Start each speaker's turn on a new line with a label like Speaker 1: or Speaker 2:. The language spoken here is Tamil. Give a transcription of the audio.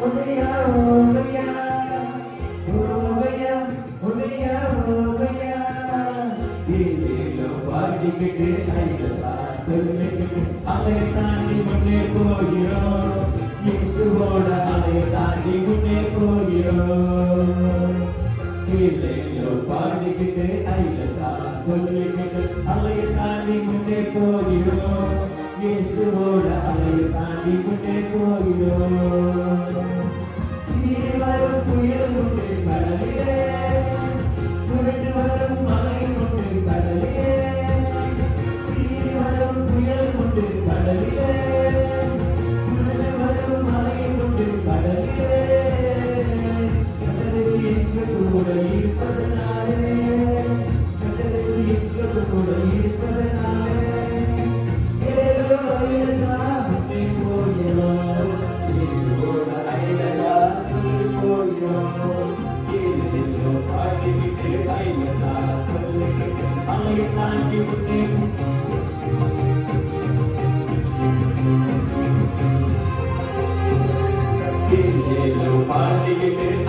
Speaker 1: உதயா ஓகையா ஓகையா உதயா ஓகையா ஏதேதோ பாடிக்கிட்டு ஐயா சொல்லிக்கிட்டு அலையை தாண்டி முன்னே போகிறோம் இயேசுவோட அலையை தாண்டி முன்னே போகிறோம் ஏதேதோ பாடிக்கிட்டு ஐயா சொல்லிக்கிட்டு அலையை தாண்டி முன்னே போகிறோம் இயேசுவோட அலையை தாண்டி முன்னே போகிறோம் சீறி வரும் புயல் உண்டு கடலிலே புரண்டு வரும் மலை உண்டு கடலிலே சீறி வரும் புயல் உண்டு கடலிலே புரண்டு வரும் மலை உண்டு கடலிலே கடலுக்கு எங்கு கூட இருப்பதனாலே கடலுக்கு எங்கு கூட இருப்பதனாலே பாடிக்கிட்டு